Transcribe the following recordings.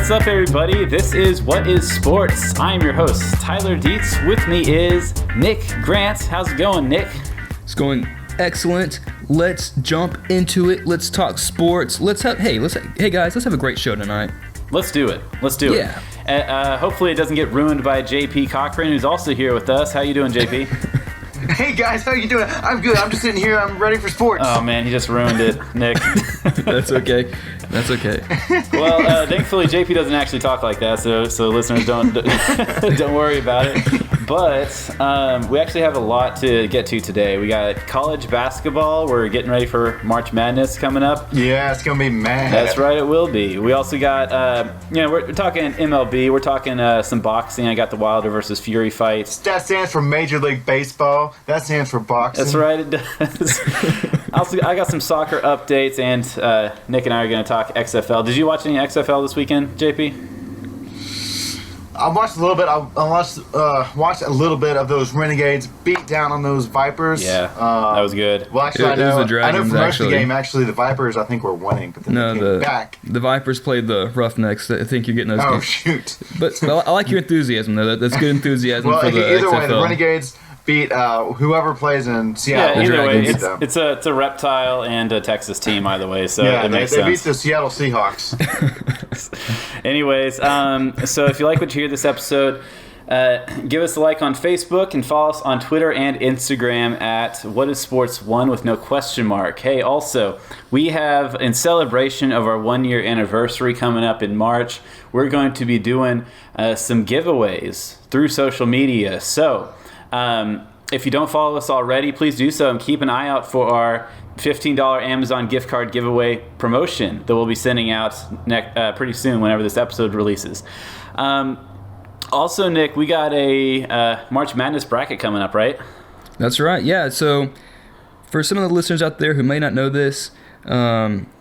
What's up, everybody? This is What is Sports? I'm your host, Tyler Dietz. With me is Nick Grant. How's it going, Nick? It's going excellent. Let's jump into it. Let's talk sports. Hey guys, let's have a great show tonight. Let's do it. Yeah. Hopefully it doesn't get ruined by JP Cochran, who's also here with us. How you doing, JP? Hey guys, how you doing? I'm good. I'm just sitting here. I'm ready for sports. Oh man, he just ruined it, Nick. That's okay. Well, thankfully JP doesn't actually talk like that, so listeners don't worry about it. But we actually have a lot to get to today. We got college basketball. We're getting ready for March Madness coming up. Yeah, it's gonna be mad. That's right, it will be. We also got, we're talking MLB. We're talking some boxing. I got the Wilder versus Fury fight. That stands for Major League Baseball. That stands for boxing. That's right, it does. Also, I got some soccer updates, and Nick and I are going to talk XFL. Did you watch any XFL this weekend, JP? I watched a little bit. I watched a little bit of those Renegades beat down on those Vipers. Yeah, that was good. Well, actually, It was the Dragons, for most of the actually. game, actually, the Vipers, I think, were winning, but then they came back. The Vipers played the Roughnecks. I think you're getting those Oh, games. shoot. But I like your enthusiasm, though. That's good enthusiasm Well, for the either XFL. way, the Renegades beat whoever plays in Seattle. Yeah, either way, Dragons. it's a Reptile and a Texas team either way, so Yeah, it makes they beat sense. the Seattle Seahawks. Anyways, so if you like what you hear this episode, give us a like on Facebook and follow us on Twitter and Instagram at whatisports1 with no question mark. Hey, also, we have, in celebration of our 1-year anniversary coming up in March, we're going to be doing some giveaways through social media. So, if you don't follow us already, please do so and keep an eye out for our $15 Amazon gift card giveaway promotion that we'll be sending out pretty soon whenever this episode releases. Also, Nick, we got a March Madness bracket coming up, right? That's right, yeah. So for some of the listeners out there who may not know this,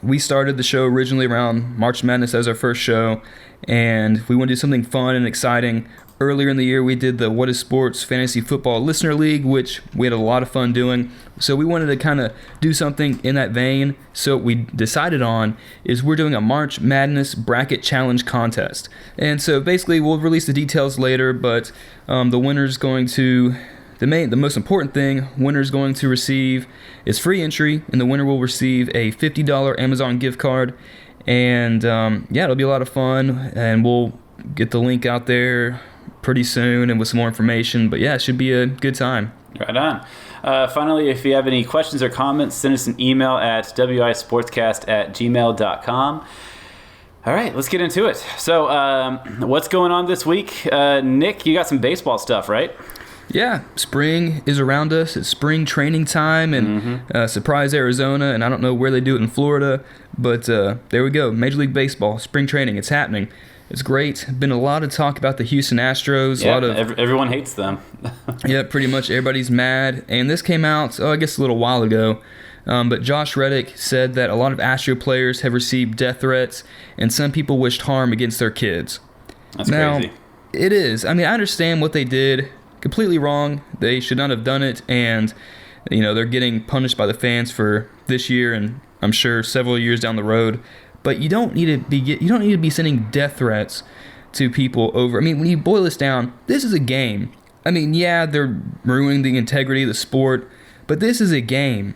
we started the show originally around March Madness as our first show, and we want to do something fun and exciting. Earlier in the year, we did the What is Sports Fantasy Football Listener League, which we had a lot of fun doing. So we wanted to kind of do something in that vein. So what we decided on is we're doing a March Madness Bracket Challenge contest. And so basically, we'll release the details later, but the winner's going to... The most important thing, winner's going to receive is free entry, and the winner will receive a $50 Amazon gift card. And it'll be a lot of fun, and we'll get the link out there pretty soon and with some more information. But yeah, it should be a good time. Right on. Finally, if you have any questions or comments, send us an email at wisportscast@gmail.com. All right, let's get into it. So what's going on this week? Nick, you got some baseball stuff, right? Yeah, spring is around us. It's spring training time in Surprise, Arizona, and I don't know where they do it in Florida, but there we go. Major League Baseball, spring training, it's happening. It's great. Been a lot of talk about the Houston Astros. Yeah, everyone hates them. Yeah, pretty much everybody's mad. And this came out, I guess a little while ago. But Josh Reddick said that a lot of Astro players have received death threats, and some people wished harm against their kids. That's now, crazy. It is. I mean, I understand what they did. Completely wrong. They should not have done it. And, they're getting punished by the fans for this year and I'm sure several years down the road. But you don't need to be sending death threats to people over. I mean, when you boil this down, this is a game. I mean, yeah, they're ruining the integrity of the sport, but this is a game,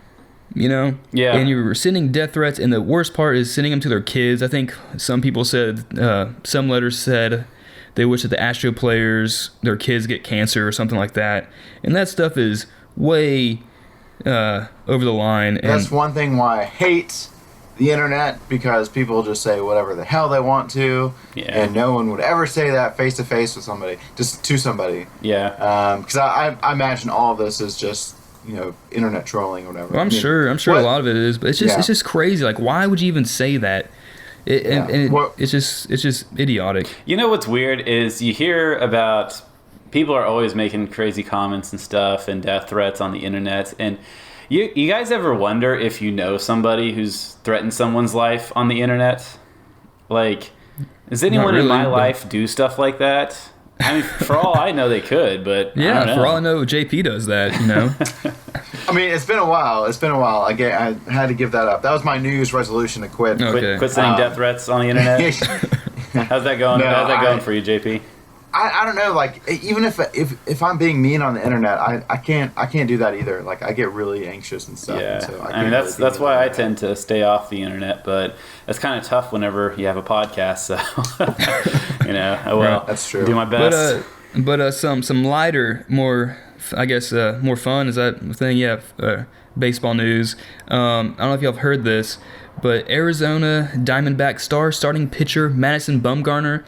Yeah. And you're sending death threats, and the worst part is sending them to their kids. I think some people said, some letters said they wish that the Astro players, their kids get cancer or something like that. And that stuff is way over the line. That's one thing why I hate the internet, because people just say whatever the hell they want to, and no one would ever say that face to face with somebody, just to somebody. Yeah. Because I imagine all of this is just internet trolling or whatever. Well, I'm sure a lot of it is, but it's just crazy. Like, why would you even say that? It's just idiotic. You know what's weird is you hear about people are always making crazy comments and stuff and death threats on the internet, and You guys ever wonder if you know somebody who's threatened someone's life on the internet? Like, does anyone in my life do stuff like that? I mean, for all I know, they could, but I don't know. For all I know, JP does that, I mean, it's been a while. I had to give that up. That was my New Year's resolution to quit. Quit sending death threats on the internet. How's that going? How's that going for you, JP? I don't know. Like, even if I'm being mean on the internet, I can't do that either. Like, I get really anxious and stuff. Yeah, and so I mean that's why I tend to stay off the internet. But it's kind of tough whenever you have a podcast. So that's true. Do my best. But some lighter, more I guess more fun is that thing. Yeah, baseball news. I don't know if y'all have heard this, but Arizona Diamondback star starting pitcher Madison Bumgarner.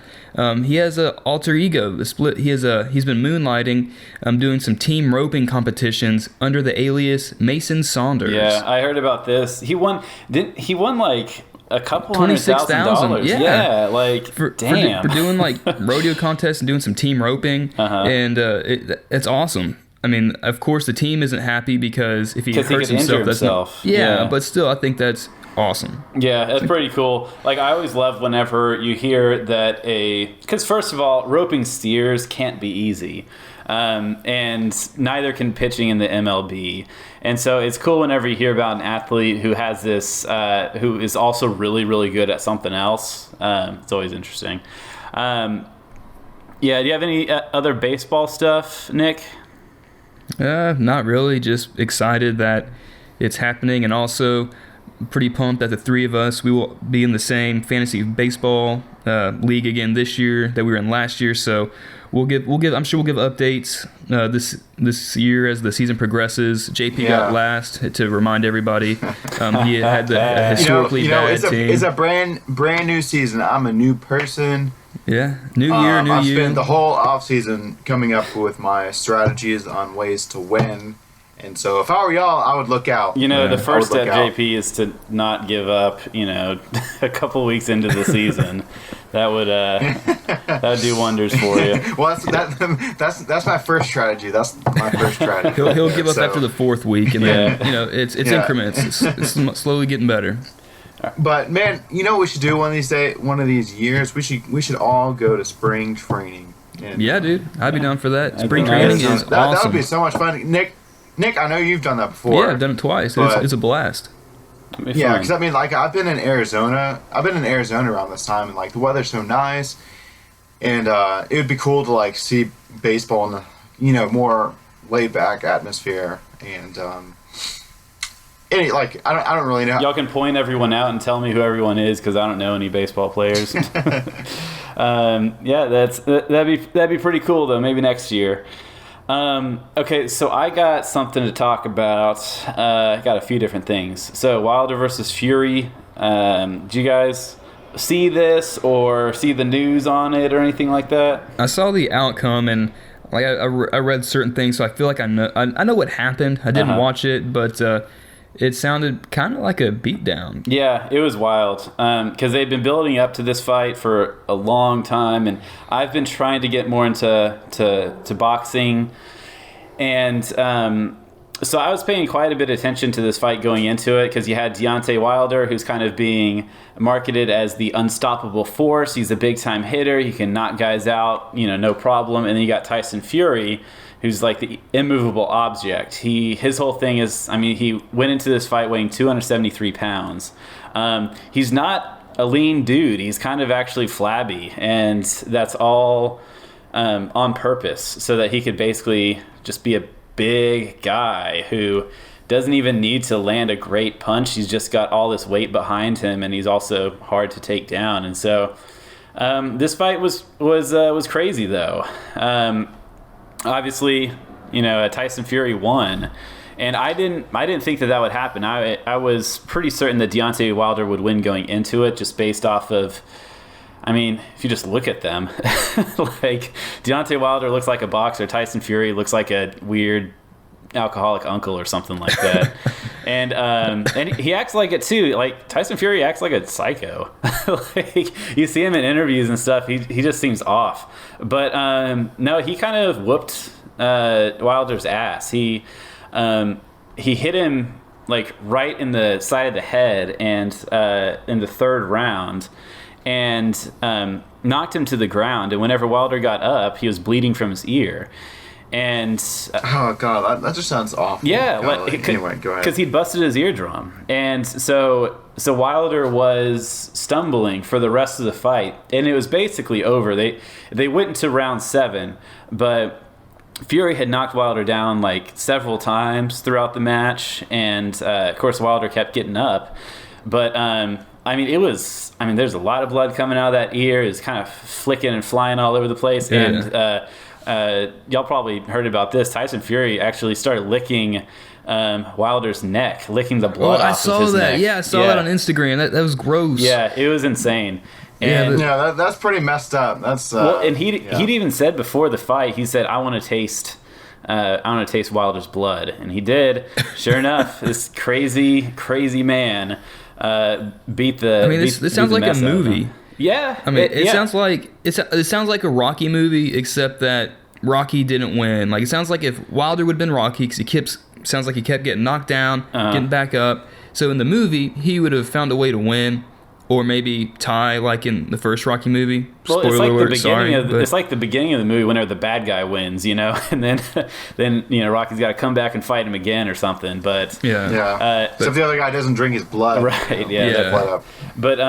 He has an alter ego. He's been moonlighting, doing some team roping competitions under the alias Mason Saunders. Yeah, I heard about this. He won like a couple $100,000. Yeah, like for damn. For doing like rodeo contests and doing some team roping, and it's awesome. I mean, of course, the team isn't happy because if he hurts himself, yeah, but still, I think that's awesome. Yeah, that's pretty cool. Like, I always love whenever you hear that because first of all, roping steers can't be easy. And neither can pitching in the MLB. And so it's cool whenever you hear about an athlete who has this, who is also really, really good at something else. It's always interesting. Do you have any other baseball stuff, Nick? Not really. Just excited that it's happening, and also pretty pumped that the three of us, we will be in the same fantasy baseball league again this year that we were in last year. So we'll give. I'm sure we'll give updates this year as the season progresses. JP got last to remind everybody. He had the historically bad team. It's a brand new season. I'm a new person. Yeah, new year, new I've you. spent the whole off season coming up with my strategies on ways to win. And so if I were y'all, I would look out. The first step, JP, is to not give up, a couple weeks into the season. That would do wonders for you. Well, that's my first strategy. That's my first strategy. He'll give up after the fourth week, and then it's increments. It's slowly getting better. But man, what we should do one of these years? We should all go to spring training. Yeah, dude, I'd be down for that. Spring training is awesome. That would be so much fun. Nick, I know you've done that before. Yeah, I've done it twice. It's a blast. Yeah, because I mean, like, I've been in Arizona around this time, and like the weather's so nice, and it would be cool to like see baseball in the more laid back atmosphere, and I don't really know. Y'all can point everyone out and tell me who everyone is because I don't know any baseball players. That'd be pretty cool though. Maybe next year. Okay, so I got something to talk about. I got a few different things. So Wilder versus Fury. Did you guys see this or see the news on it or anything like that? I saw the outcome and like I read certain things, so I feel like I know what happened. I didn't watch it, but it sounded kind of like a beatdown. Yeah, it was wild because they've been building up to this fight for a long time, and I've been trying to get more into boxing, and so I was paying quite a bit of attention to this fight going into it because you had Deontay Wilder, who's kind of being marketed as the unstoppable force. He's a big-time hitter. He can knock guys out, no problem. And then you got Tyson Fury, who's like the immovable object. His whole thing is, he went into this fight weighing 273 pounds. He's not a lean dude. He's kind of actually flabby, and that's all on purpose so that he could basically just be a big guy who doesn't even need to land a great punch. He's just got all this weight behind him, and he's also hard to take down. And so this fight was crazy, though. Obviously, Tyson Fury won, and I didn't think that would happen. I was pretty certain that Deontay Wilder would win going into it, just based off of, if you just look at them, like Deontay Wilder looks like a boxer, Tyson Fury looks like a weird alcoholic uncle or something like that, and he acts like it too. Like Tyson Fury acts like a psycho. Like you see him in interviews and stuff, he just seems off. But no, he kind of whooped Wilder's ass. He hit him like right in the side of the head, and in the third round, and knocked him to the ground. And whenever Wilder got up, he was bleeding from his ear. And oh god, that just sounds awful. Yeah, anyway, go ahead. Because he'd busted his eardrum, and so Wilder was stumbling for the rest of the fight, and it was basically over. They went into round 7, but Fury had knocked Wilder down like several times throughout the match, and of course Wilder kept getting up, but there's a lot of blood coming out of that ear. It's kind of flicking and flying all over the place, and y'all probably heard about this. Tyson Fury actually started licking Wilder's neck, licking the blood off of his neck. Yeah, I saw that on Instagram. That was gross. Yeah, it was insane. And that's pretty messed up. That's and he'd even said before the fight, he said, I want to taste Wilder's blood, and he did. Sure enough, this crazy man beat the. This sounds like a movie. Yeah, it sounds like a Rocky movie, except that Rocky didn't win. Like, it sounds like if Wilder would have been Rocky, because sounds like he kept getting knocked down, getting back up. So in the movie, he would have found a way to win, or maybe tie, like in the first Rocky movie. Well, Spoiler it's like alert, it's like the beginning of the movie whenever the bad guy wins, and then Rocky's got to come back and fight him again or something. But so if the other guy doesn't drink his blood, right? Blood up. But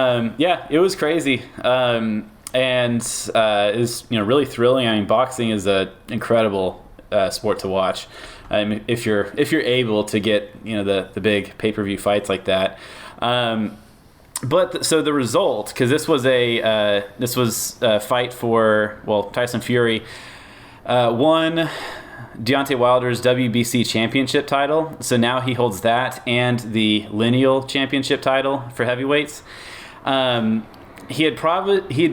it was crazy, and it was really thrilling. I mean, boxing is an incredible sport to watch. If you're able to get the big pay-per-view fights like that. But so the result, because this was a fight for Tyson Fury won Deontay Wilder's WBC championship title, so now he holds that and the lineal championship title for heavyweights. He had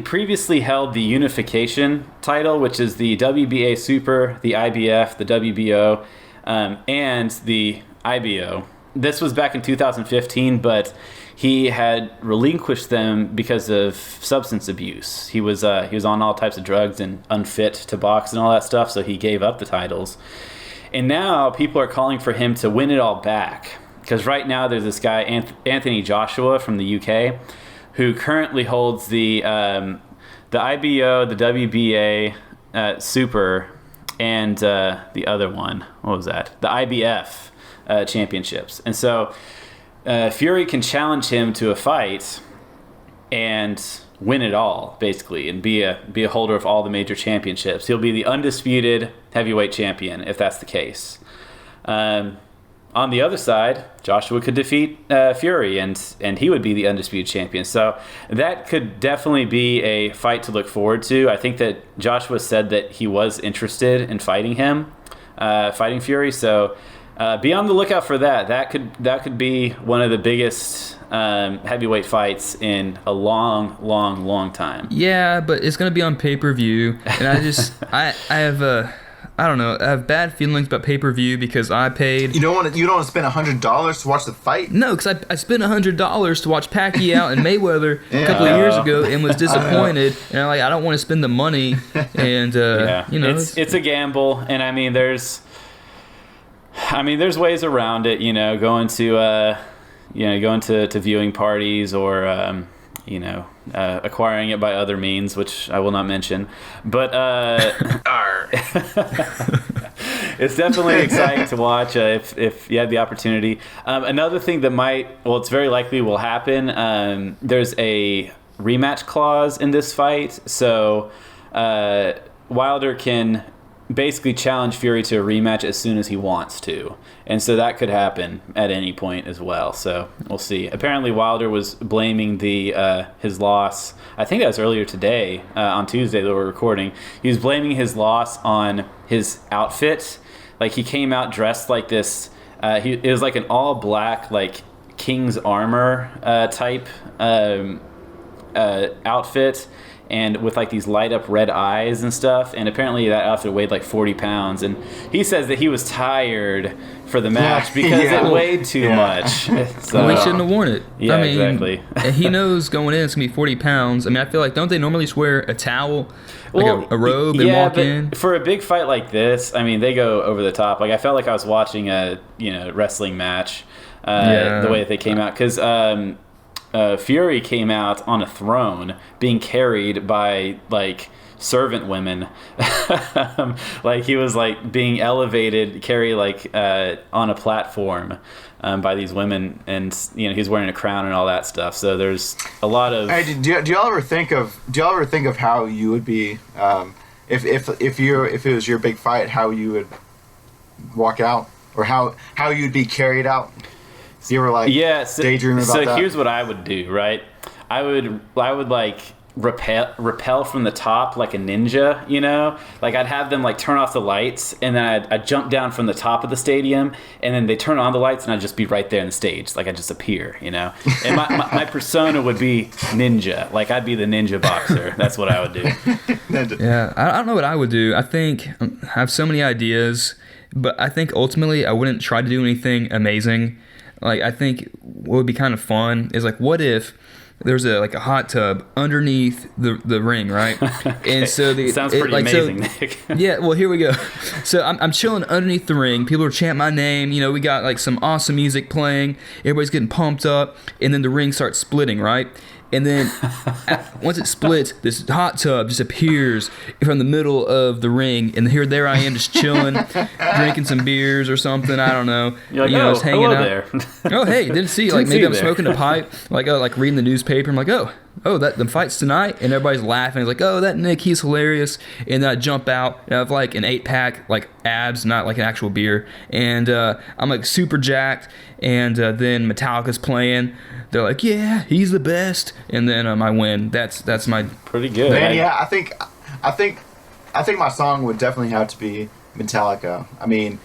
previously held the unification title, which is the WBA Super, the IBF, the WBO, and the IBO. This was back in 2015, but he had relinquished them because of substance abuse. He was on all types of drugs and unfit to box and all that stuff, so he gave up the titles. And now people are calling for him to win it all back, because right now there's this guy Anthony Joshua from the UK who currently holds the IBO, the WBA Super, and the other one. What was that? The IBF championships. And so Fury can challenge him to a fight and win it all, basically, and be a holder of all the major championships. He'll be the undisputed heavyweight champion if that's the case. On the other side, Joshua could defeat Fury, and he would be the undisputed champion. So that could definitely be a fight to look forward to. I think that Joshua said that he was interested in fighting Fury. So be on the lookout for that. That could be one of the biggest heavyweight fights in a long time. Yeah, but it's gonna be on pay-per-view, and I have bad feelings about pay-per-view because I paid. You don't want to spend $100 to watch the fight? No, because I spent $100 to watch Pacquiao and Mayweather a couple of years ago and was disappointed. And I don't want to spend the money. And it's a gamble. And I mean, there's ways around it. Going to viewing parties or acquiring it by other means, which I will not mention. But it's definitely exciting to watch if you have the opportunity. Another thing that it's very likely will happen, there's a rematch clause in this fight. So Wilder can basically challenge Fury to a rematch as soon as he wants to. And so that could happen at any point as well. So we'll see. Apparently Wilder was blaming his loss. I think that was earlier today, on Tuesday that we're recording. He was blaming his loss on his outfit. Like, he came out dressed like this. It was like an all black, like king's armor type outfit, and with like these light up red eyes and stuff. And apparently that outfit weighed like 40 pounds. And he says that he was tired for the match because it weighed too much. So, he shouldn't have worn it. Yeah, exactly. He knows going in it's going to be 40 pounds. I feel like, don't they normally just wear a towel, like a robe, and walk in? For a big fight like this, they go over the top. Like, I felt like I was watching a wrestling match, the way that they came out. Because Fury came out on a throne being carried by like servant women. Like he was like being elevated, carried like on a platform by these women, and he's wearing a crown and all that stuff. So there's a lot of. Hey, do y'all ever think of how you would be if it was your big fight, how you would walk out, or how you'd be carried out? Do you ever daydream about that? So here's what I would do, right? I would like rappel from the top like a ninja, like I'd have them like turn off the lights, and then I'd jump down from the top of the stadium, and then they turn on the lights, and I'd just be right there in the stage, like I'd just appear, and my persona would be ninja, like I'd be the ninja boxer. That's what I would do. Yeah, I don't know what I would do. I think I have so many ideas, but I think ultimately I wouldn't try to do anything amazing. Like I think what would be kind of fun is like, what if there's a hot tub underneath the ring, right? Okay. And so sounds pretty amazing, Nick. Yeah, well, here we go. So I'm chilling underneath the ring. People are chanting my name. We got like some awesome music playing. Everybody's getting pumped up, and then the ring starts splitting, right? And then once it splits, this hot tub just appears from the middle of the ring, and there I am just chilling, drinking some beers or something. I don't know. You're like, just hanging hello out. There. Oh, hey, didn't see. Like maybe I'm smoking a pipe, like reading the newspaper. I'm like, oh, that the fight's tonight, and everybody's laughing. It's like, oh, that Nick, he's hilarious. And then I jump out, and I have like an 8-pack, like abs, not like an actual beer, and I'm like super jacked. And then Metallica's playing. They're like, yeah, he's the best, and then I win. That's my pretty good. Man, yeah, I think my song would definitely have to be Metallica. I mean,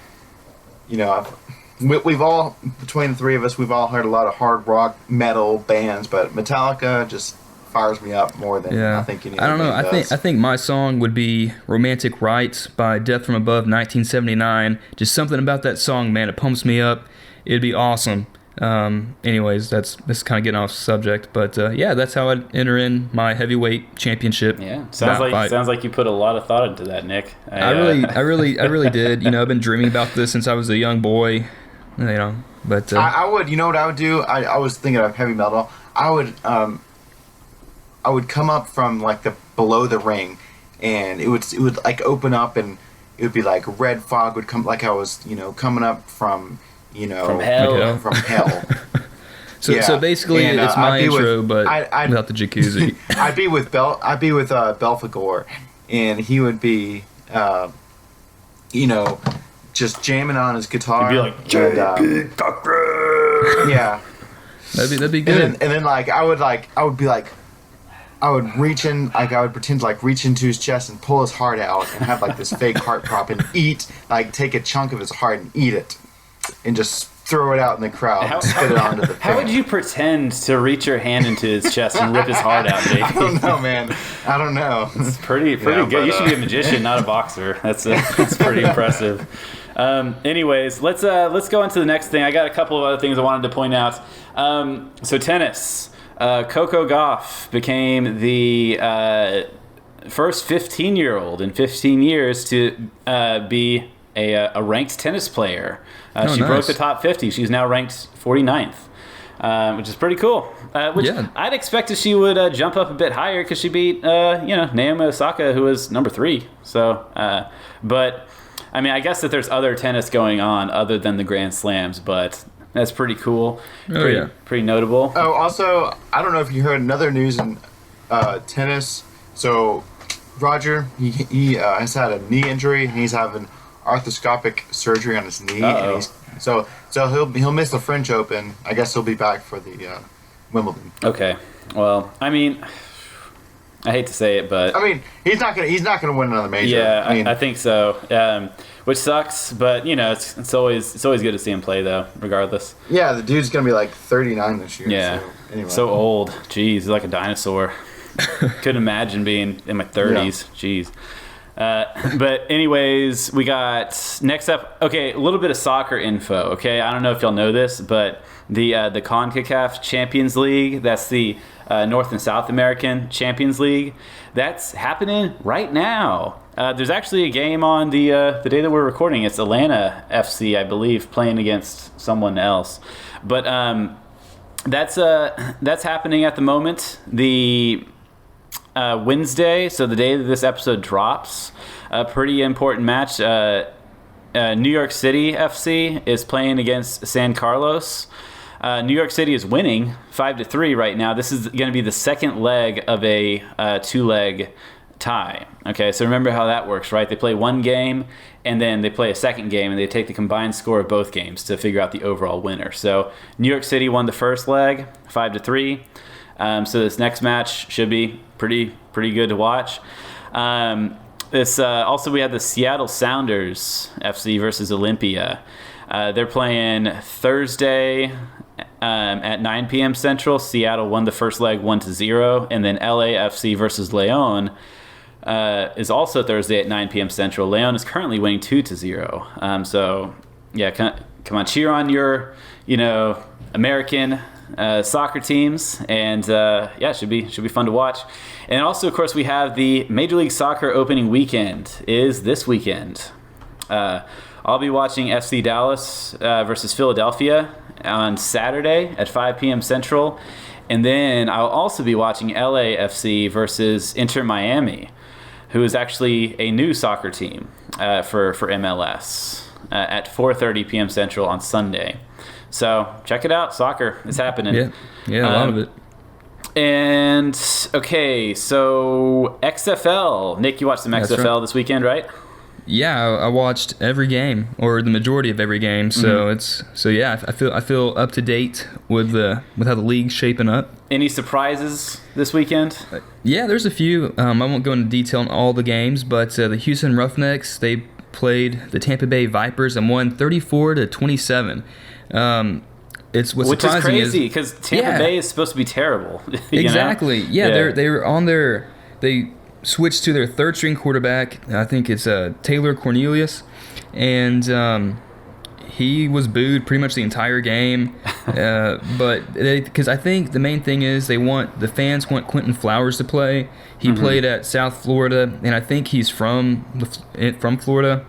we've all, between the three of us, we've all heard a lot of hard rock metal bands, but Metallica just fires me up more than I think any. I don't know. Does. I think my song would be "Romantic Rights" by Death from Above, 1979. Just something about that song, man. It pumps me up. It'd be awesome. Anyways, that's kind of getting off subject, but that's how I'd enter in my heavyweight championship. Yeah, sounds like you put a lot of thought into that, Nick. I really did. I've been dreaming about this since I was a young boy. But I would. You know what I would do? I was thinking of heavy metal. I would come up from like the below the ring, and it would like open up, and it would be like red fog would come, like I was coming up from. From hell. From hell. So basically, it's my intro, but without the jacuzzi. I'd be with Belphegor, and he would be, just jamming on his guitar. He'd be like, JP Cochran. Yeah. That'd be good. And then I would reach in, like I would pretend to like reach into his chest and pull his heart out and have like this fake heart prop and take a chunk of his heart and eat it. And just throw it out in the crowd and spit it onto the How would you pretend to reach your hand into his chest and rip his heart out, Jake? I don't know, man. I don't know. It's pretty good. But, you should be a magician, not a boxer. That's pretty impressive. Anyways, let's go on to the next thing. I got a couple of other things I wanted to point out. So tennis. Coco Gauff became the first 15-year-old in 15 years to be a ranked tennis player. She broke the top 50. She's now ranked 49th, which is pretty cool. I'd expect that she would jump up a bit higher because she beat Naomi Osaka, who was number 3. So, but I mean, I guess that there's other tennis going on other than the Grand Slams, but that's pretty cool. Pretty notable. Oh, also, I don't know if you heard another news in tennis. So, Roger, he has had a knee injury, and he's having arthroscopic surgery on his knee, and so he'll miss the French Open. I guess he'll be back for the Wimbledon. Okay. Well, I mean, I hate to say it, but I mean, he's not gonna win another major. Yeah, I think so. Which sucks, but it's always good to see him play though, regardless. Yeah, the dude's gonna be like 39 this year. Yeah. So, anyway. So old. Jeez, he's like a dinosaur. Couldn't imagine being in my 30s. Yeah. Jeez. But anyways, we got next up. Okay, a little bit of soccer info. Okay, I don't know if y'all know this, but the CONCACAF Champions League, that's the North and South American Champions League, that's happening right now. There's actually a game on the day that we're recording. It's Atlanta FC, I believe, playing against someone else. But that's happening at the moment. The Wednesday, so the day that this episode drops, a pretty important match. New York City FC is playing against San Carlos. New York City is winning 5-3 right now. This is going to be the second leg of a 2-leg tie. Okay, so remember how that works, right? They play one game, and then they play a second game, and they take the combined score of both games to figure out the overall winner. So New York City won the first leg, 5-3. So this next match should be pretty good to watch. Also, we have the Seattle Sounders FC versus Olympia. They're playing Thursday at 9 p.m. Central. Seattle won the first leg 1-0, and then LAFC versus Leon is also Thursday at 9 p.m. Central. Leon is currently winning 2-0. So yeah, come on, cheer on your American soccer teams, and yeah, it should be fun to watch. And also, of course, we have the Major League Soccer opening weekend is this weekend. I'll be watching FC Dallas versus Philadelphia on Saturday at 5 p.m. Central, and then I'll also be watching LAFC versus Inter Miami, who is actually a new soccer team for MLS at 4:30 p.m. Central on Sunday. So check it out. Soccer is happening. Yeah, a lot of it. And okay, so XFL. Nick, you watched some XFL this weekend, right? Yeah, I watched every game, or the majority of every game. So I feel up to date with how the league's shaping up. Any surprises this weekend? Yeah, there's a few. I won't go into detail on all the games, but the Houston Roughnecks, they played the Tampa Bay Vipers and won 34-27. Which is crazy because Tampa Bay is supposed to be terrible. Exactly. Yeah, they switched to their third string quarterback. I think it's Taylor Cornelius, and he was booed pretty much the entire game. Because I think the main thing is the fans want Quentin Flowers to play. He played at South Florida, and I think he's from Florida,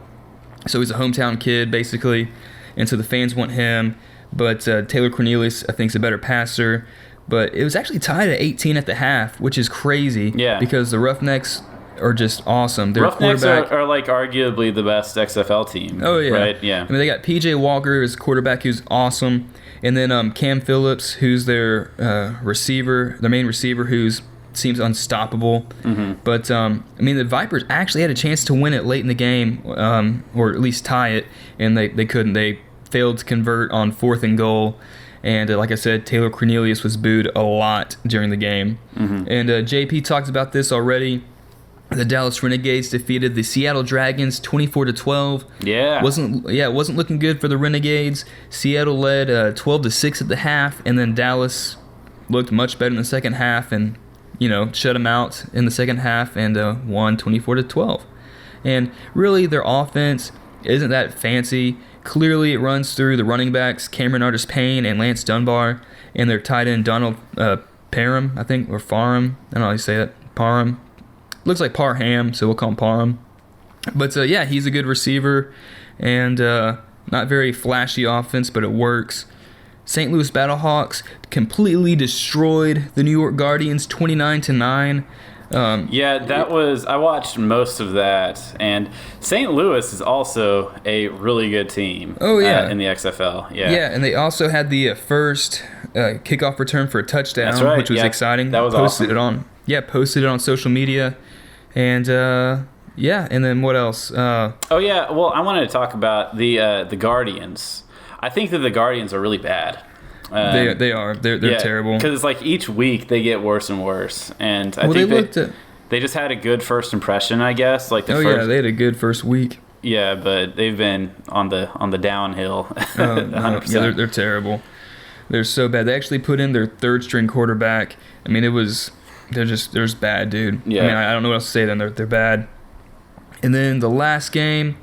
so he's a hometown kid basically, and so the fans want him. But Taylor Cornelius, I think, is a better passer. But it was actually tied at 18 at the half, which is crazy. Yeah. Because the Roughnecks are just awesome. Their Roughnecks are like arguably the best XFL team. Oh, yeah. Right? Yeah. I mean, they got P.J. Walker as quarterback, who's awesome. And then Cam Phillips, who's their receiver, their main receiver, who seems unstoppable. But, I mean, the Vipers actually had a chance to win it late in the game, or at least tie it, and they couldn't. They failed to convert on 4th and goal. And like I said, Taylor Cornelius was booed a lot during the game. And JP talked about this already. The Dallas Renegades defeated the Seattle Dragons 24-12. Yeah. It wasn't looking good for the Renegades. Seattle led 12-6 at the half, and then Dallas looked much better in the second half and shut them out in the second half and won 24-12. And really, their offense isn't that fancy. Clearly, it runs through the running backs, Cameron Artis-Payne and Lance Dunbar, and their tight end, Donald Parham, I think, or Farham. I don't know how you say that. Parham. Looks like Parham, so we'll call him Parham. But, yeah, he's a good receiver, and not very flashy offense, but it works. St. Louis Battlehawks completely destroyed the New York Guardians 29-9. I watched most of that, and St. Louis is also a really good team. Oh yeah, in the XFL. Yeah, and they also had the first kickoff return for a touchdown, that's right. Which was exciting. That was posted awesome. Posted it on social media, and and then what else? Well, I wanted to talk about the Guardians. I think that the Guardians are really bad. They are. They're terrible. Because it's like each week they get worse and worse. And I think they just had a good first impression, I guess. Like they had a good first week. Yeah, but they've been on the downhill. 100%. Yeah, they're terrible. They're so bad. They actually put in their third string quarterback. I mean, they're just bad, dude. Yeah. I mean, I don't know what else to say then. They're bad. And then the last game,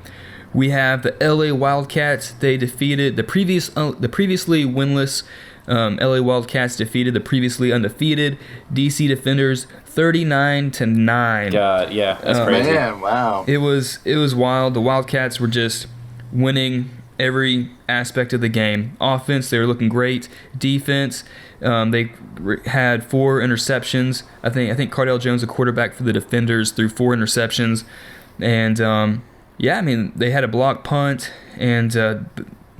we have the LA Wildcats. They defeated the previously winless LA Wildcats defeated the previously undefeated DC Defenders 39-9. God, yeah, that's crazy. Man, wow. It was wild. The Wildcats were just winning every aspect of the game. Offense, they were looking great. Defense, they had 4 interceptions. I think Cardale Jones, the quarterback for the Defenders, threw 4 interceptions. And, I mean, they had a block punt. And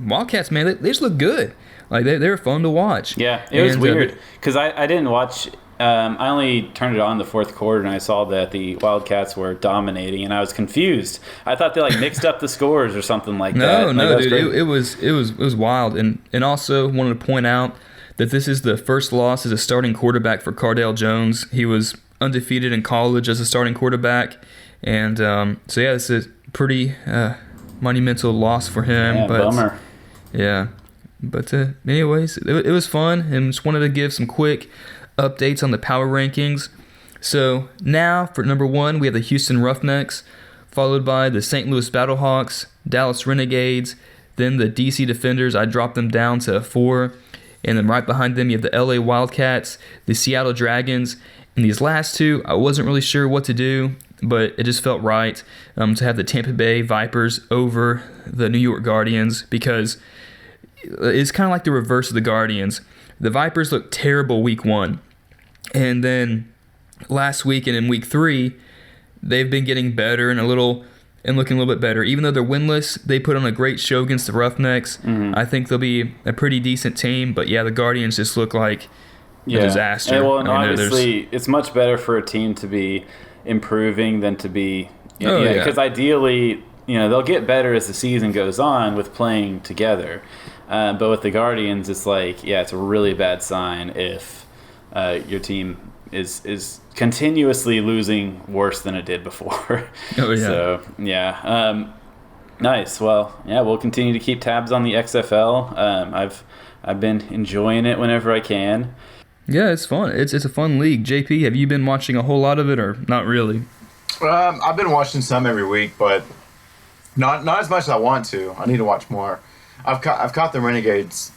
Wildcats, man, they just look good. Like, they were fun to watch. Yeah, it was weird because I didn't watch – I only turned it on the fourth quarter, and I saw that the Wildcats were dominating, and I was confused. I thought they mixed up the scores or something like that. No, dude, it was wild. And also wanted to point out that this is the first loss as a starting quarterback for Cardale Jones. He was undefeated in college as a starting quarterback, and this is a pretty monumental loss for him. Yeah, bummer. Yeah, but anyways, it was fun, and just wanted to give some quick updates on the power rankings. So now for number 1, we have the Houston Roughnecks, followed by the St. Louis Battlehawks, Dallas Renegades, then the DC Defenders. I dropped them down to 4, and then right behind them you have the LA Wildcats, the Seattle Dragons, and these last 2 I wasn't really sure what to do, but it just felt right to have the Tampa Bay Vipers over the New York Guardians, because it's kind of like the reverse of the Guardians. The Vipers looked terrible week 1. And then last week and in week 3, they've been getting better and looking a little bit better. Even though they're winless, they put on a great show against the Roughnecks. Mm-hmm. I think they'll be a pretty decent team. But yeah, the Guardians just look like a disaster. And obviously, it's much better for a team to be improving than to be, because ideally, they'll get better as the season goes on with playing together. But with the Guardians, it's it's a really bad sign if your team is continuously losing worse than it did before. Oh, yeah. So, nice. Well, we'll continue to keep tabs on the XFL. I've been enjoying it whenever I can. Yeah, it's fun. It's a fun league. JP, have you been watching a whole lot of it or not really? I've been watching some every week, but not as much as I want to. I need to watch more. I've caught the Renegades,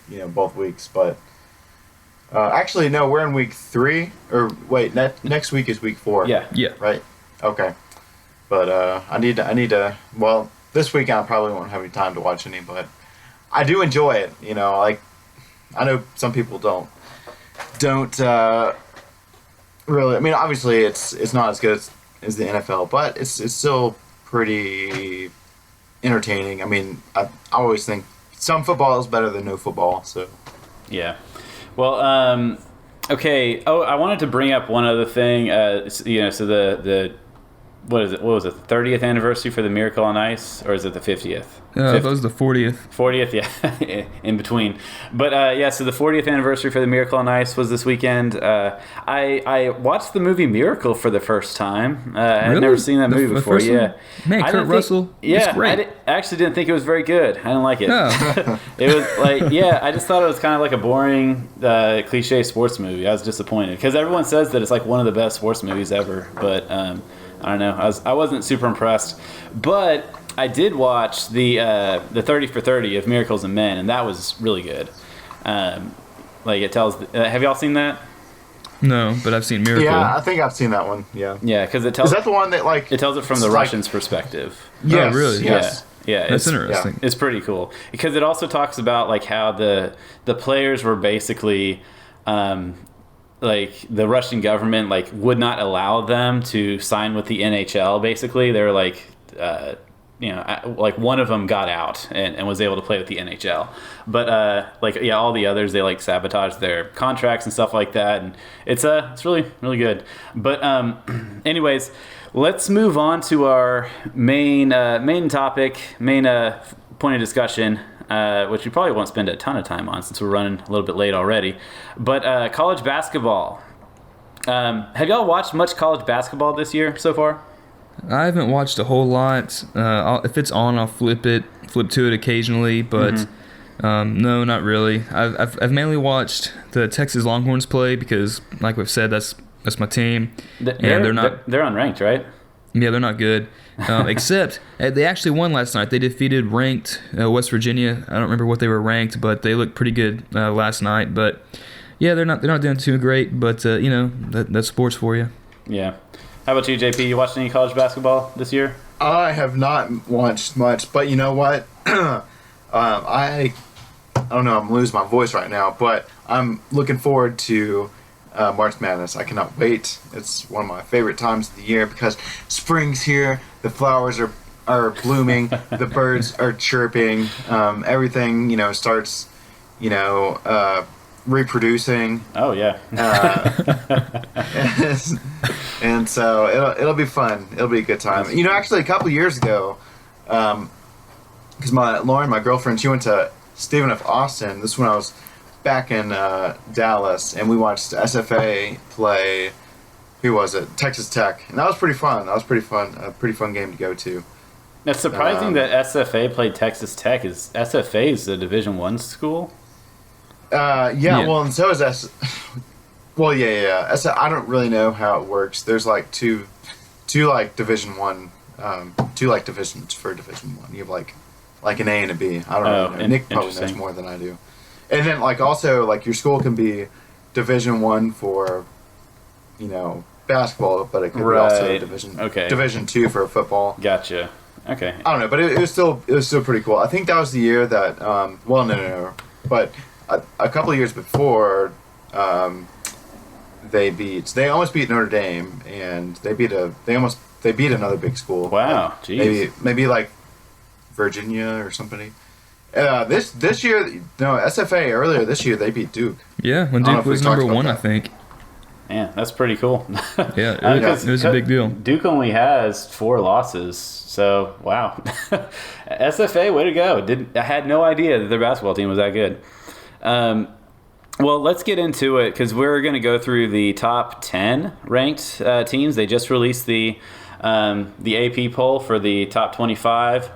both weeks, but actually no, we're in week 3. Or wait, next week is week 4. Yeah. Right. Okay. But I need to. Well, this weekend I probably won't have any time to watch any, but I do enjoy it. I know some people don't really. I mean, obviously it's not as good as the NFL, but it's still pretty entertaining. I mean, I always think some football is better than no football. So, yeah. Well, okay. Oh, I wanted to bring up one other thing. So the what is it? What was it? The 30th anniversary for the Miracle on Ice, or is it the 50th? That was the 40th. 40th, yeah, in between. But so the 40th anniversary for the Miracle on Ice was this weekend. I watched the movie Miracle for the first time. I'd never seen that movie before. Yeah, man, Kurt Russell. Yeah, great. I actually didn't think it was very good. I didn't like it. No. It was I just thought it was kind of like a boring, cliche sports movie. I was disappointed because everyone says that it's like one of the best sports movies ever, but I don't know. I wasn't super impressed, but I did watch the 30 for 30 of Miracles and Men, and that was really good. It tells. Have y'all seen that? No, but I've seen Miracle. Yeah, I think I've seen that one. Yeah. Yeah, because it tells. Is that the one that it tells it from the Russians' perspective? Yes, oh, really? Yes. Yeah, that's interesting. It's pretty cool because it also talks about how the players were basically. The Russian government would not allow them to sign with the NHL. Basically, they were one of them got out and was able to play with the NHL, but all the others they sabotaged their contracts and stuff like that, and it's really really good. But anyways, let's move on to our main topic, main point of discussion. Which we probably won't spend a ton of time on since we're running a little bit late already. But college basketball. Have y'all watched much college basketball this year so far? I haven't watched a whole lot. If it's on, I'll flip to it occasionally, but no, not really. I've mainly watched the Texas Longhorns play because, like we've said, that's my team. They're unranked, right? Yeah, they're not good. Except they actually won last night. They defeated ranked West Virginia. I don't remember what they were ranked, but they looked pretty good last night. But yeah, they're not doing too great. But that's sports for you. Yeah. How about you, JP? You watched any college basketball this year? I have not watched much, but you know what? I don't know. I'm losing my voice right now, but I'm looking forward to March Madness. I cannot wait. It's one of my favorite times of the year because spring's here. The flowers are blooming. The birds are chirping. Everything starts reproducing. Oh yeah. And so it'll be fun. It'll be a good time. Actually, a couple years ago, because Lauren, my girlfriend, she went to Stephen F. Austin. This is when I was back in Dallas, and we watched SFA play. Who was it? Texas Tech, and that was pretty fun. A pretty fun game to go to. It's surprising that SFA played Texas Tech. SFA is a Division I school? Yeah. Well, and so is Well, yeah. I don't really know how it works. There's like two like Division I, two like divisions for Division I. You have like an A and a B. I don't know. Nick probably knows more than I do. And then also your school can be Division I for basketball, but it could be also Division II for football. Gotcha. Okay. I don't know, but it was still pretty cool. I think that was the year that no, but a couple of years before they almost beat Notre Dame, and they beat another big school. Wow, jeez. Maybe like Virginia or somebody. This year, no, SFA earlier this year they beat Duke. Yeah, when Duke was number one, I think. Yeah, that's pretty cool. Yeah, it was a big deal. Duke only has 4 losses, so wow. SFA, way to go! I had no idea that their basketball team was that good. Well, let's get into it because we're going to go through the top 10 ranked teams. They just released the AP poll for the top 25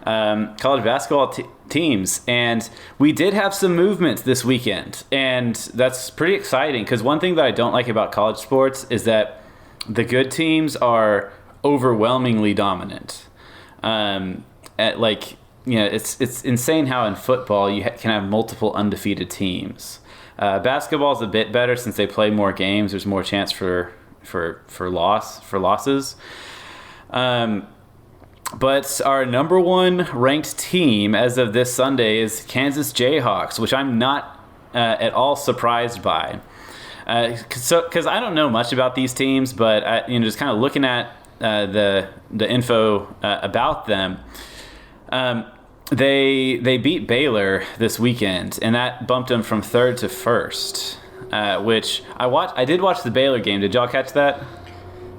college basketball teams, and we did have some movement this weekend, and that's pretty exciting because one thing that I don't like about college sports is that the good teams are overwhelmingly dominant. It's insane how in football you can have multiple undefeated teams. Basketball is a bit better since they play more games. There's more chance for losses. But our number one ranked team as of this Sunday is Kansas Jayhawks, which I'm not at all surprised by. Because I don't know much about these teams, but just kind of looking at the info about them. They beat Baylor this weekend, and that bumped them from 3rd to 1st, which I did watch the Baylor game. Did y'all catch that?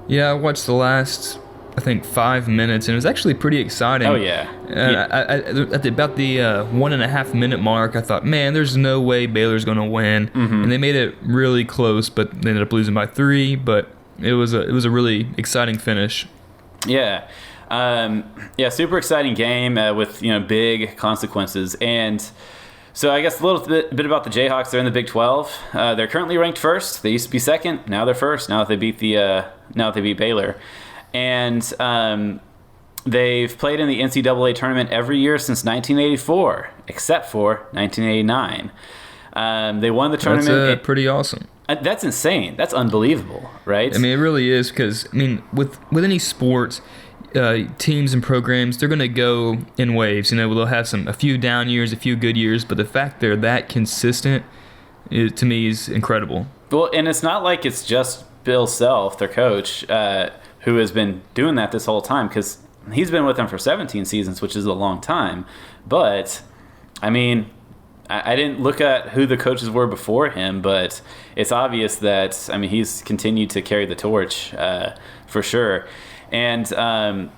Yeah, I watched the last, I think, 5 minutes, and it was actually pretty exciting. Oh, yeah. At about the 1.5 minute mark, I thought, man, there's no way Baylor's going to win. Mm-hmm. And they made it really close, but they ended up losing by 3, but it was a really exciting finish. Yeah. Super exciting game with big consequences, and so I guess a little bit about the Jayhawks. They're in the Big 12. They're currently ranked first. They used to be second. Now they're first. Now that they beat Baylor, and they've played in the NCAA tournament every year since 1984, except for 1989. They won the tournament. That's pretty awesome. That's insane. That's unbelievable, right? I mean, it really is because with any sport. Teams and programs, they're going to go in waves. They'll have a few down years, a few good years, but the fact they're that consistent, to me, is incredible. Well, and it's not like it's just Bill Self, their coach, who has been doing that this whole time, because he's been with them for 17 seasons, which is a long time. But, I mean, I didn't look at who the coaches were before him, but it's obvious that, he's continued to carry the torch for sure. And I'm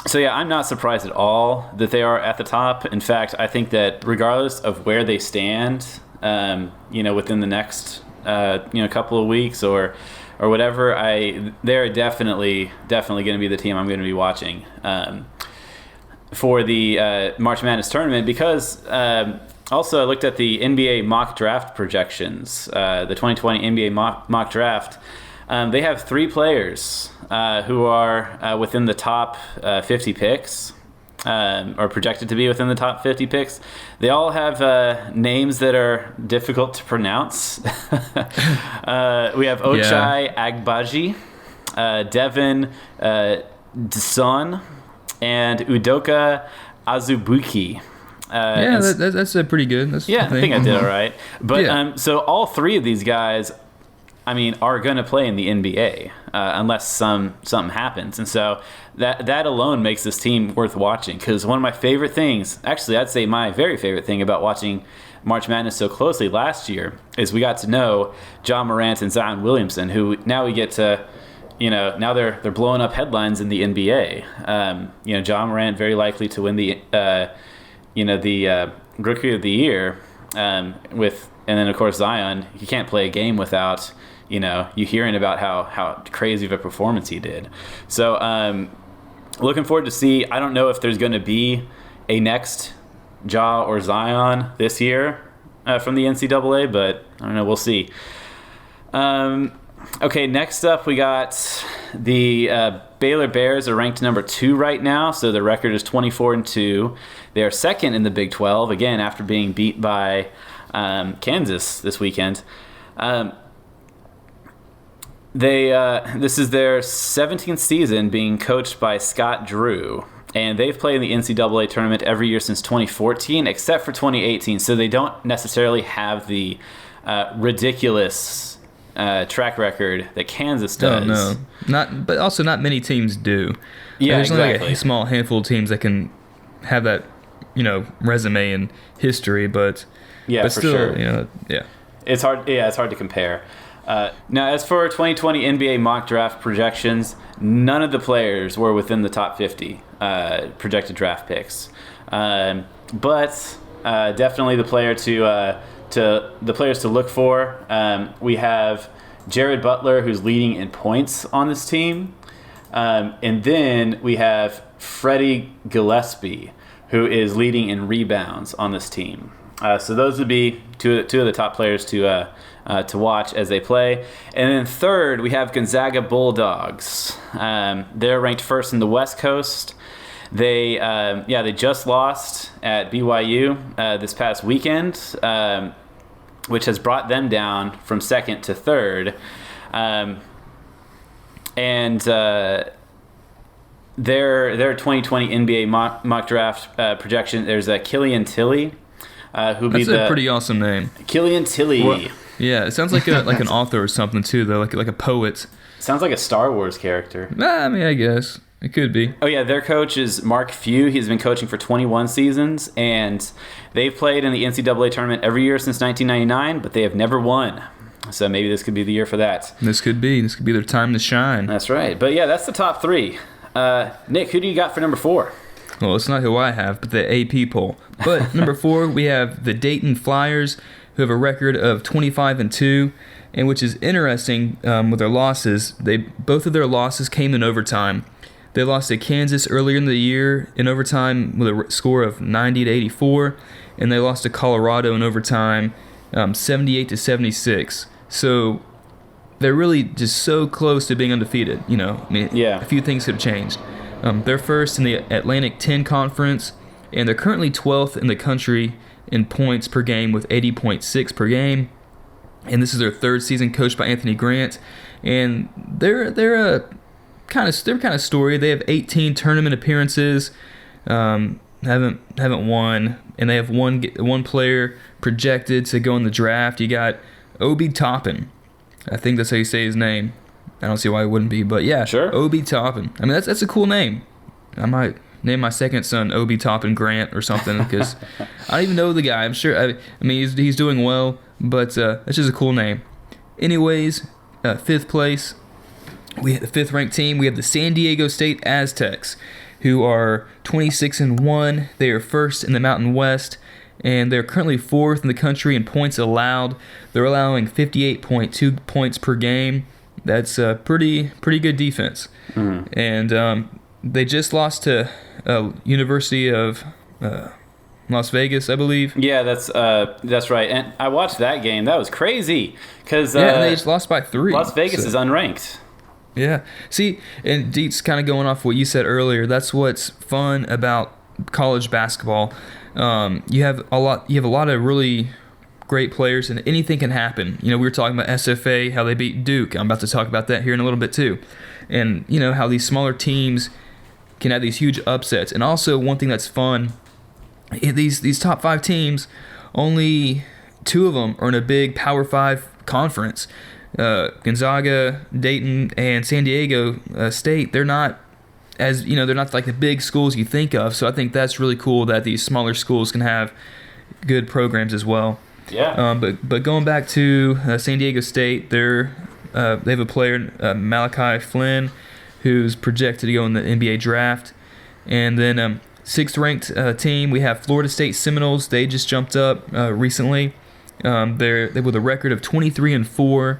not surprised at all that they are at the top. In fact, I think that regardless of where they stand, within the next, couple of weeks or whatever, they're definitely going to be the team I'm going to be watching for the March Madness tournament because. Also, I looked at the NBA mock draft projections, the 2020 NBA mock draft. They have 3 players who are within the top 50 picks, or projected to be within the top 50 picks. They all have names that are difficult to pronounce. We have Ochai Agbaji, Devin Dson, and Udoka Azubuike. That's a pretty good. I think I did all right. But Yeah. so all three of these guys, I mean, are going to play in the NBA unless something happens. And so that alone makes this team worth watching, because one of my favorite things, actually I'd say my very favorite thing about watching March Madness so closely last year, is we got to know John Morant and Zion Williamson, who now we get to, now they're blowing up headlines in the NBA. John Morant very likely to win the Rookie of the Year and then of course Zion, he can't play a game without you hearing about how crazy of a performance he did. So looking forward to see. I don't know if there's going to be a next Ja or Zion this year from the NCAA, but I don't know. We'll see. Okay, next up we got the Baylor Bears are ranked number 2 right now, so their record is 24-2. They are second in the Big 12, again, after being beat by Kansas this weekend. This is their 17th season being coached by Scott Drew, and they've played in the NCAA tournament every year since 2014, except for 2018, so they don't necessarily have the ridiculous track record that Kansas does. But also not many teams do. Yeah, there's exactly. only like a small handful of teams that can have that, resume and history, but for still, sure. It's hard. Yeah, it's hard to compare. Now, as for 2020 NBA mock draft projections, none of the players were within the top 50 projected draft picks. But definitely the players to look for. We have Jared Butler, who's leading in points on this team, and then we have Freddie Gillespie, who is leading in rebounds on this team. So those would be two of the top players to watch as they play. And then third, we have Gonzaga Bulldogs. They're ranked first in the West Coast. They just lost at BYU this past weekend, which has brought them down from second to third. Their 2020 NBA mock draft projection, there's a Killian Tilly. That's a pretty awesome name. Killian Tilly. What? Yeah, it sounds like an author or something too, though, like a poet. Sounds like a Star Wars character. I mean, I guess it could be. Oh yeah, their coach is Mark Few. He's been coaching for 21 seasons, and they've played in the NCAA tournament every year since 1999, but they have never won. So maybe this could be the year for that. This could be their time to shine. That's right. But yeah, that's the top 3. Nick, who do you got for number 4? Well, it's not who I have, but the AP poll. But number 4, we have the Dayton Flyers, who have a record of 25-2, and which is interesting with their losses. Both of their losses came in overtime. They lost to Kansas earlier in the year in overtime with a score of 90-84, and they lost to Colorado in overtime 78-76. So they're really just so close to being undefeated. A few things could have changed. They're first in the Atlantic 10 Conference, and they're currently 12th in the country in points per game with 80.6 per game. And this is their third season coached by Anthony Grant. And they're a kind of story. They have 18 tournament appearances, haven't won, and they have one player projected to go in the draft. You got Obi Toppin. I think that's how you say his name. I don't see why it wouldn't be, but yeah, sure. Obi Toppin. I mean, that's a cool name. I might name my second son Obi Toppin Grant or something, because I don't even know the guy. I'm sure. I mean, he's doing well, but that's just a cool name. Anyways, 5th place, we have the 5th ranked team. We have the San Diego State Aztecs, who are 26-1. They are first in the Mountain West, and they're currently 4th in the country in points allowed. They're allowing 58.2 points per game. That's a pretty good defense. Mm-hmm. And they just lost to University of Las Vegas, I believe. Yeah, that's right. And I watched that game. That was crazy because and they just lost by 3. Las Vegas is unranked. Yeah. See, and Dietz, kind of going off what you said earlier, that's what's fun about college basketball. You have a lot of really great players, and anything can happen. We were talking about SFA, how they beat Duke. I'm about to talk about that here in a little bit too. And how these smaller teams can have these huge upsets. And also, one thing that's fun, these top 5 teams, only 2 of them are in a big Power 5 conference. Gonzaga, Dayton, and San Diego State, they're not they're not like the big schools you think of. So I think that's really cool that these smaller schools can have good programs as well. Yeah. But going back to San Diego State, they have a player, Malachi Flynn, who's projected to go in the NBA draft. And then 6th ranked team, we have Florida State Seminoles. They just jumped up recently. They're with a record of 23-4.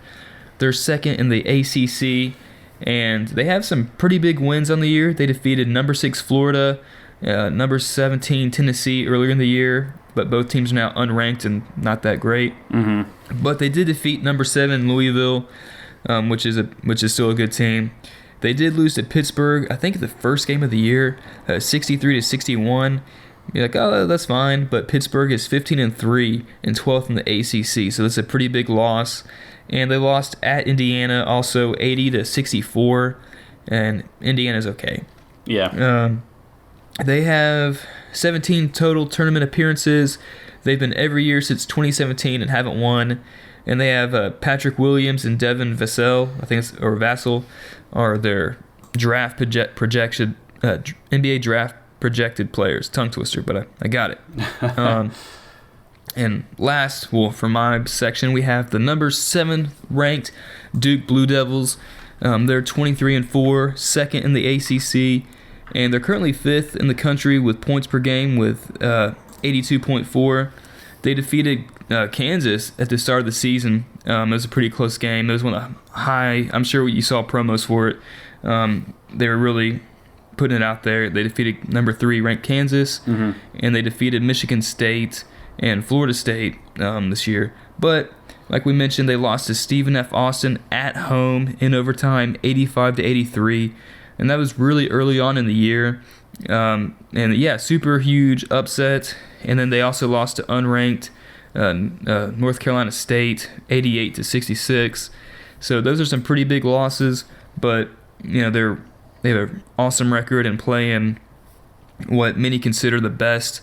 They're 2nd in the ACC, and they have some pretty big wins on the year. They defeated number 6 Florida, number 17 Tennessee earlier in the year, but both teams are now unranked and not that great. Mm-hmm. But they did defeat number 7 Louisville, which is still a good team. They did lose to Pittsburgh, I think the first game of the year, 63-61. You're like, oh, that's fine, but Pittsburgh is 15-3 and 12th in the ACC, so that's a pretty big loss. And they lost at Indiana, also 80-64, and Indiana's okay. Yeah. They have 17 total tournament appearances. They've been every year since 2017 and haven't won. And they have Patrick Williams and Devin Vassell, Vassell, are their draft projection NBA draft projected players. Tongue twister, but I got it. And last, for my section, we have the number 7 ranked Duke Blue Devils. They're 23-4, 2nd in the ACC, and they're currently 5th in the country with points per game with 82.4. They defeated Kansas at the start of the season. It was a pretty close game. It was one of the high. I'm sure you saw promos for it. They were really putting it out there. They defeated number 3 ranked Kansas, and they defeated Michigan State and Florida State this year. But like we mentioned, they lost to Stephen F. Austin at home in overtime, 85-83, and that was really early on in the year. And yeah, super huge upset. And then they also lost to unranked North Carolina State, 88-66. So those are some pretty big losses, but they have an awesome record and play in what many consider the best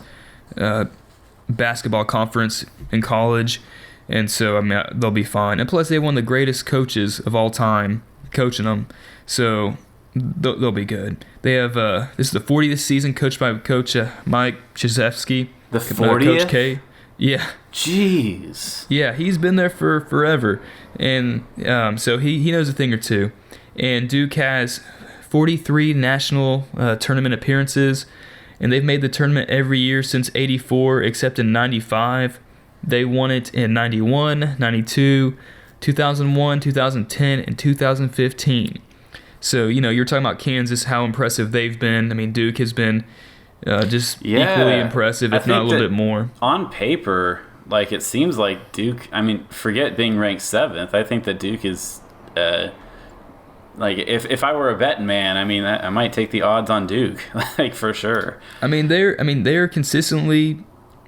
basketball conference in college, and so they'll be fine. And plus, they have one of the greatest coaches of all time coaching them, so they'll be good. They have this is the 40th season coached by Coach Mike Krzyzewski. The 40th? Coach K. Yeah. Jeez. Yeah, he's been there for forever, and so he knows a thing or two. And Duke has 43 national tournament appearances, and they've made the tournament every year since '84, except in '95. They won it in '91, '92, 2001, 2010, and 2015. So, you're talking about Kansas, how impressive they've been. I mean, Duke has been equally impressive, if not a little bit more. On paper, it seems like Duke, forget being ranked 7th. I think that Duke is, if I were a betting man, I might take the odds on Duke, for sure. They're consistently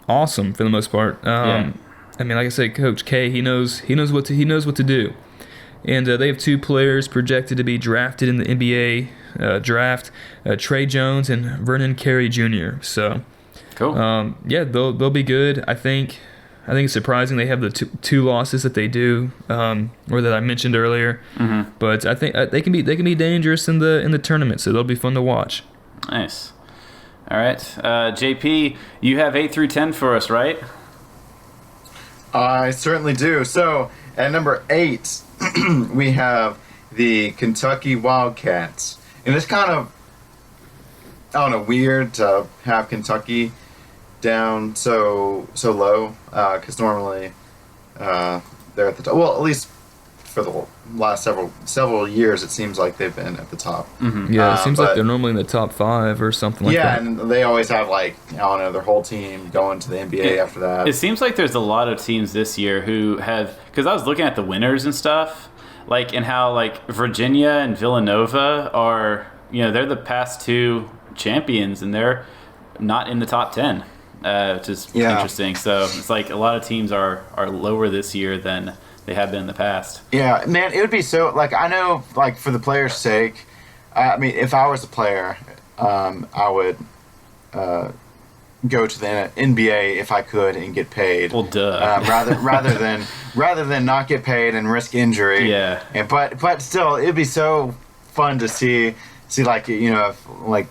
awesome for the most part. Yeah. Like I said, Coach K, he knows what to do. And they have 2 players projected to be drafted in the NBA draft, Trey Jones and Vernon Carey Jr. So, cool. They'll be good. I think it's surprising they have the 2 losses that they do, or that I mentioned earlier. Mm-hmm. But I think they can be dangerous in the tournament, so they'll be fun to watch. Nice. All right, JP, you have 8 through 10 for us, right? I certainly do. So at number 8, we have the Kentucky Wildcats, and it's kind of, weird to have Kentucky down so low, because normally they're at the top. Well, at least for the last several years, it seems like they've been at the top. Mm-hmm. Yeah, it seems like they're normally in the top 5 or something like that. Yeah, and they always have their whole team going to the NBA after that. It seems like there's a lot of teams this year who have, because I was looking at the winners and stuff, and how Virginia and Villanova are, they're the past 2 champions, and they're not in the top 10, which is interesting. So it's a lot of teams are lower this year than they have been in the past. Yeah, man, it would be so, I know, for the player's sake, if I was a player, I would go to the NBA if I could and get paid. Well, duh. Rather than not get paid and risk injury. Yeah. And but still, it'd be so fun to see like, you know, if like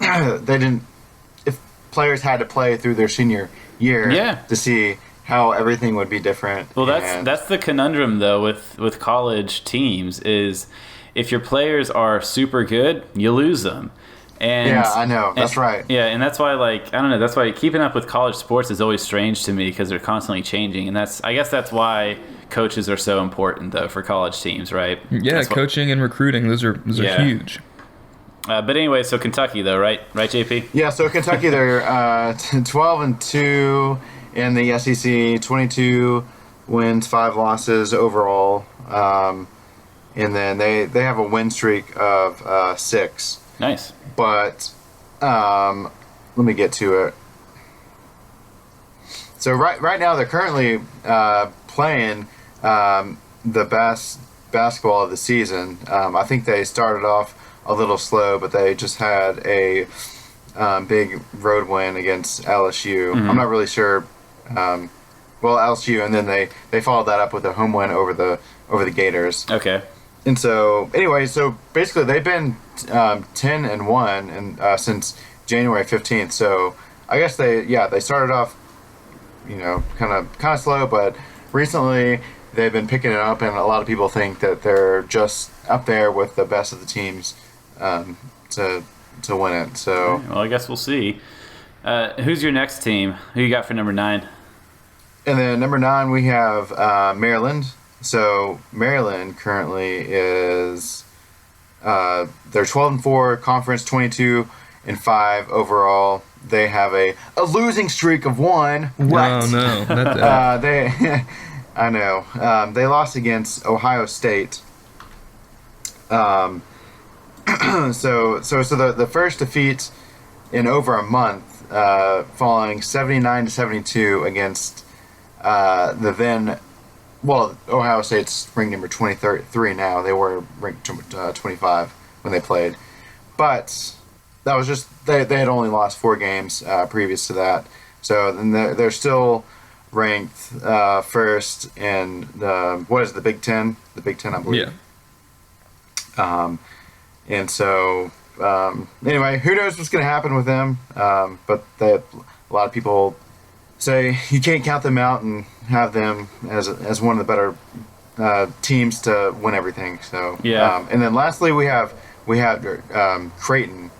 if players had to play through their senior year. Yeah. To see how everything would be different. Well, that's the conundrum though with college teams is if your players are super good, you lose them. And yeah, I know. That's right. Yeah, and that's why, like, I don't know. That's why keeping up with college sports is always strange to me because they're constantly changing, and I guess that's why coaches are so important though for college teams, right? Yeah, coaching and recruiting; those are huge. But anyway, so Kentucky though, right, JP? Yeah, so Kentucky, they're 12-2 in the SEC, 22 wins, 5 losses overall, and then they have a win streak of 6. Nice. But let me get to it. So right now they're currently playing the best basketball of the season. I think they started off a little slow, but they just had a big road win against LSU. Mm-hmm. I'm not really sure. LSU, and then they followed that up with a home win over the Gators. Okay. And so, anyway, so basically they've been 10-1 and since January 15th. So I guess they started off, you know, kind of slow, but recently they've been picking it up, and a lot of people think that they're just up there with the best of the teams to win it. So, well, I guess we'll see. Who's your next team? Who you got for number 9? And then number 9 we have Maryland. So Maryland currently is they're 12-4 conference, 22-5 overall. They have a losing streak of 1. What? Oh no, not that. I know. They lost against Ohio State. So the first defeat in over a month, falling 79-72 against the then. Well, Ohio State's ranked number 23 now. They were ranked 25 when they played. But that was just, they had only lost 4 games previous to that. So then they're still ranked first in the Big Ten? The Big Ten, I believe. Yeah. And so, anyway, who knows what's going to happen with them. But a lot of people say you can't count them out and have them as one of the better teams to win everything. So yeah. And then lastly we have Creighton.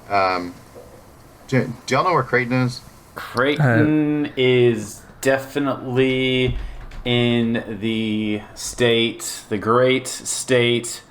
Do y'all know where Creighton is? Creighton is definitely in the great state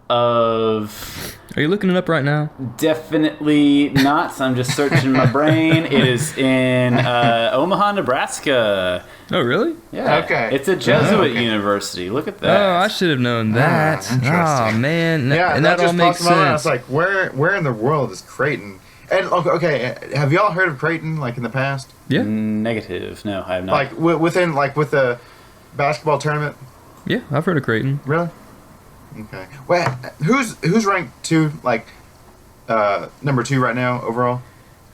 of. Are you looking it up right now? Definitely not. I'm just searching my brain. It is in Omaha, Nebraska. Oh, really? Yeah. Okay. It's a Jesuit university. Look at that. Oh, I should have known that. Interesting. Oh, man. Yeah, and that all just makes popped in my mind. I was sense. like, where in the world is Creighton? And okay, have y'all heard of Creighton like in the past? Yeah. Negative. No, I have not. Like with the basketball tournament? Yeah, I've heard of Creighton. Really? Okay. Well, who's ranked number 2 right now overall?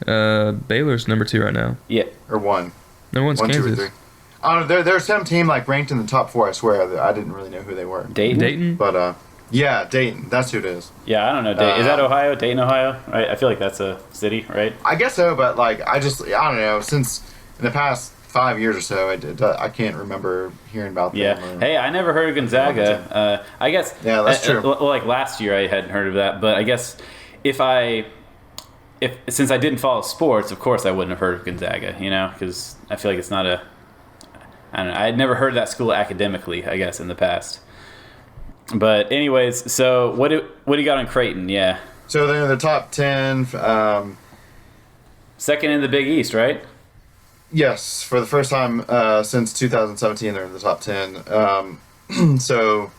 Baylor's number 2 right now. Yeah. Or 1? Number 1's 1, 2, or Kansas. 3. I don't know. There's some team like ranked in the top 4. I swear I didn't really know who they were. Dayton? But yeah, Dayton. That's who it is. Yeah, I don't know. Is that Ohio? Dayton, Ohio? Right? I feel like that's a city, right? I guess so, but like I don't know. Since in the past 5 years or so, I can't remember hearing about them. Yeah. Hey, I never heard of Gonzaga. I guess. Yeah, that's true. Like last year, I hadn't heard of that, but I guess since I didn't follow sports, of course I wouldn't have heard of Gonzaga. You know, because I feel like it's not a. I don't know. I had never heard of that school academically, I guess, in the past. But anyways, so what do you got on Creighton? Yeah. So they're in the top 10. Second in the Big East, right? Yes, for the first time since 2017, they're in the top 10. So,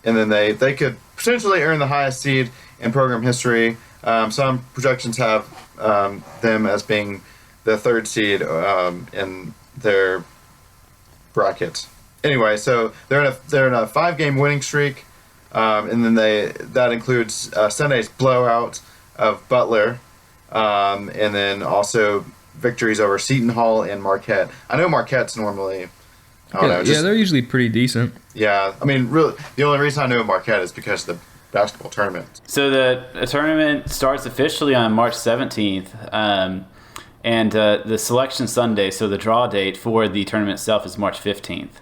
and then they could potentially earn the highest seed in program history. Some projections have them as being the 3rd seed in their bracket. Anyway, so they're in a 5-game winning streak, and then that includes Sunday's blowout of Butler, and then also victories over Seton Hall and Marquette. I know Marquette's normally, I don't know. They're usually pretty decent. Yeah, I mean, really, the only reason I know Marquette is because of the basketball tournament. So the tournament starts officially on March 17th, and the selection Sunday, so the draw date for the tournament itself is March 15th.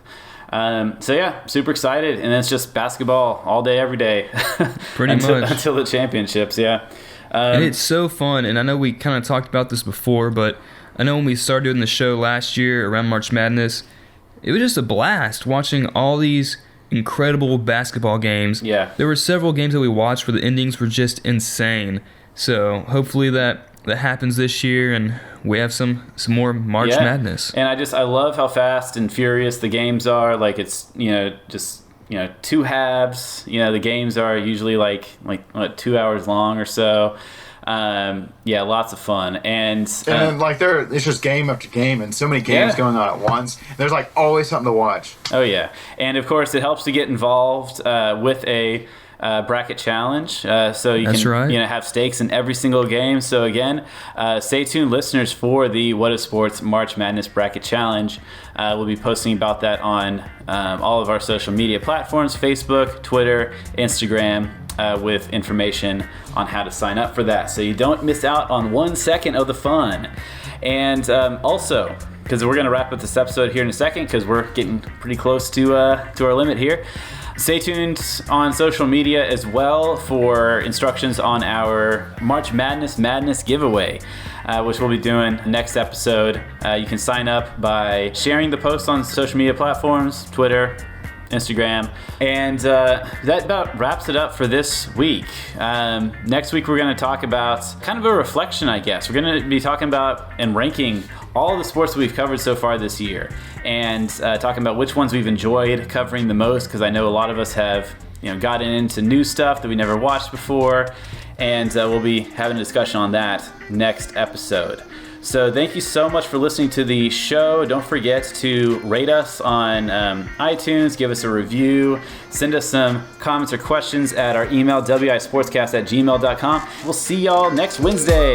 So yeah, super excited, and it's just basketball all day, every day. Pretty much. Until the championships, yeah. And it's so fun, and I know we kind of talked about this before, but I know when we started doing the show last year around March Madness, it was just a blast watching all these incredible basketball games. Yeah. There were several games that we watched where the endings were just insane. So hopefully that happens this year, and we have some more March Madness. And I love how fast and furious the games are. Like, it's, just, 2 halves. The games are usually like 2 hours long or so. Lots of fun. And then it's just game after game, and so many games going on at once. There's always something to watch. Oh yeah, and of course it helps to get involved with a bracket challenge, so you can have stakes in every single game. So again, stay tuned, listeners, for the What is Sports March Madness Bracket Challenge. We'll be posting about that on all of our social media platforms: Facebook, Twitter, Instagram, with information on how to sign up for that, so you don't miss out on 1 second of the fun. And also, because we're going to wrap up this episode here in a second, because we're getting pretty close to our limit here. Stay tuned on social media as well for instructions on our March Madness giveaway, which we'll be doing next episode. You can sign up by sharing the post on social media platforms, Twitter, Instagram. And that about wraps it up for this week. Next week, we're going to talk about kind of a reflection, I guess. We're going to be talking about and ranking all the sports that we've covered so far this year, and talking about which ones we've enjoyed covering the most, because I know a lot of us have gotten into new stuff that we never watched before, and we'll be having a discussion on that next episode. So thank you so much for listening to the show. Don't forget to rate us on iTunes, give us a review, send us some comments or questions at our email, wisportscast@gmail.com. We'll see y'all next Wednesday.